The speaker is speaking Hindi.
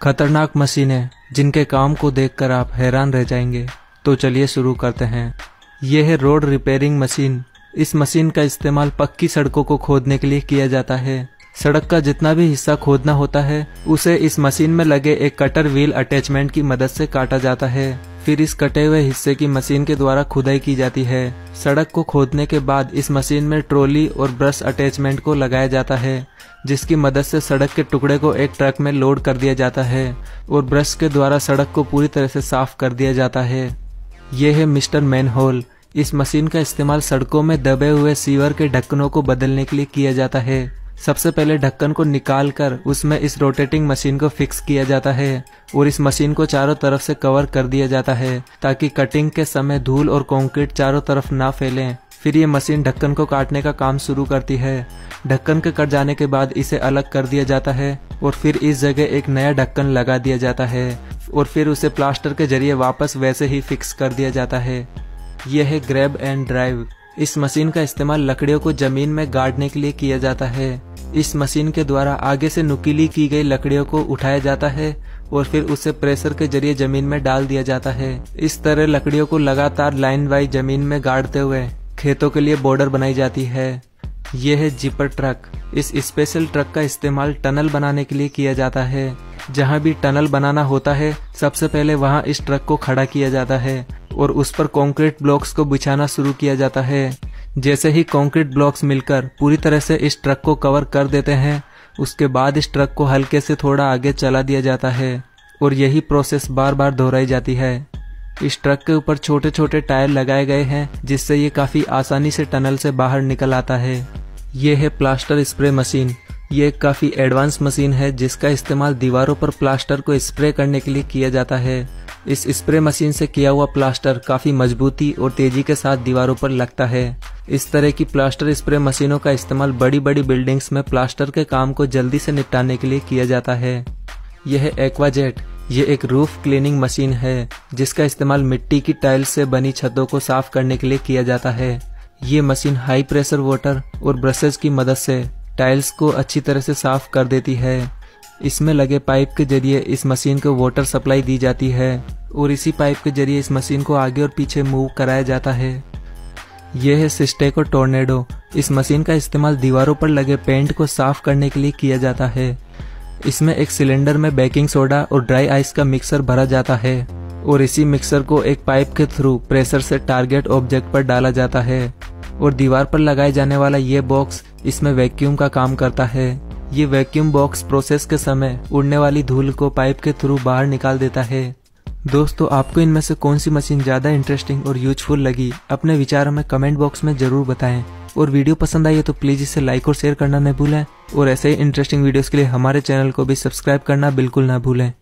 खतरनाक मशीनें जिनके काम को देखकर आप हैरान रह जाएंगे। तो चलिए शुरू करते हैं। यह है रोड रिपेयरिंग मशीन। इस मशीन का इस्तेमाल पक्की सड़कों को खोदने के लिए किया जाता है। सड़क का जितना भी हिस्सा खोदना होता है उसे इस मशीन में लगे एक कटर व्हील अटैचमेंट की मदद से काटा जाता है। फिर इस कटे हुए हिस्से की मशीन के द्वारा खुदाई की जाती है। सड़क को खोदने के बाद इस मशीन में ट्रॉली और ब्रश अटैचमेंट को लगाया जाता है, जिसकी मदद से सड़क के टुकड़े को एक ट्रक में लोड कर दिया जाता है और ब्रश के द्वारा सड़क को पूरी तरह से साफ कर दिया जाता है। यह है मिस्टर मैनहोल। इस मशीन का इस्तेमाल सड़कों में दबे हुए सीवर के ढक्कनों को बदलने के लिए किया जाता है। सबसे पहले ढक्कन को निकालकर उसमें इस रोटेटिंग मशीन को फिक्स किया जाता है और इस मशीन को चारों तरफ से कवर कर दिया जाता है ताकि कटिंग के समय धूल और कंक्रीट चारों तरफ ना फैलें। फिर ये मशीन ढक्कन को काटने का काम शुरू करती है। ढक्कन के कट जाने के बाद इसे अलग कर दिया जाता है और फिर इस जगह एक नया ढक्कन लगा दिया जाता है और फिर उसे प्लास्टर के जरिए वापस वैसे ही फिक्स कर दिया जाता है। यह है ग्रैब एंड ड्राइव। इस मशीन का इस्तेमाल लकड़ियों को जमीन में गाड़ने के लिए किया जाता है। इस मशीन के द्वारा आगे से नुकीली की गई लकड़ियों को उठाया जाता है और फिर उसे प्रेशर के जरिए जमीन में डाल दिया जाता है। इस तरह लकड़ियों को लगातार लाइन वाइज जमीन में गाड़ते हुए खेतों के लिए बॉर्डर बनाई जाती है। यह है जिपर ट्रक। इस स्पेशल ट्रक का इस्तेमाल टनल बनाने के लिए किया जाता है। जहां भी टनल बनाना होता है सबसे पहले वहां इस ट्रक को खड़ा किया जाता है और उस पर कंक्रीट ब्लॉक्स को बिछाना शुरू किया जाता है। जैसे ही कंक्रीट ब्लॉक्स मिलकर पूरी तरह से इस ट्रक को कवर कर देते हैं, उसके बाद इस ट्रक को हल्के से थोड़ा आगे चला दिया जाता है और यही प्रोसेस बार बार दोहराई जाती है। इस ट्रक के ऊपर छोटे छोटे टायर लगाए गए हैं जिससे ये काफी आसानी से टनल से बाहर निकल आता है। ये है प्लास्टर स्प्रे मशीन। ये एक काफी एडवांस मशीन है जिसका इस्तेमाल दीवारों पर प्लास्टर को स्प्रे करने के लिए किया जाता है। इस स्प्रे मशीन से किया हुआ प्लास्टर काफी मजबूती और तेजी के साथ दीवारों पर लगता है। इस तरह की प्लास्टर स्प्रे मशीनों का इस्तेमाल बड़ी बड़ी बिल्डिंग्स में प्लास्टर के काम को जल्दी से निपटाने के लिए किया जाता है। यह है एक्वाजेट। ये एक रूफ क्लीनिंग मशीन है जिसका इस्तेमाल मिट्टी की टाइल्स से बनी छतों को साफ करने के लिए किया जाता है। ये मशीन हाई प्रेशर वाटर और ब्रशेज की मदद से टाइल्स को अच्छी तरह से साफ कर देती है। इसमें लगे पाइप के जरिए इस मशीन को वाटर सप्लाई दी जाती है और इसी पाइप के जरिए इस मशीन को आगे और पीछे मूव कराया जाता है। यह है सिस्टेको टोर्नेडो। इस मशीन का इस्तेमाल दीवारों पर लगे पेंट को साफ करने के लिए किया जाता है। इसमें एक सिलेंडर में बेकिंग सोडा और ड्राई आइस का मिक्सर भरा जाता है और इसी मिक्सर को एक पाइप के थ्रू प्रेशर से टारगेट ऑब्जेक्ट पर डाला जाता है और दीवार पर लगाए जाने वाला ये बॉक्स इसमें वैक्यूम का काम करता है। ये वैक्यूम बॉक्स प्रोसेस के समय उड़ने वाली धूल को पाइप के थ्रू बाहर निकाल देता है। दोस्तों, आपको इनमें से कौन सी मशीन ज्यादा इंटरेस्टिंग और यूजफुल लगी, अपने विचारों में कमेंट बॉक्स में जरूर बताएं। और वीडियो पसंद आई है तो प्लीज इसे लाइक और शेयर करना न भूलें और ऐसे ही इंटरेस्टिंग वीडियोस के लिए हमारे चैनल को भी सब्सक्राइब करना बिल्कुल ना भूलें।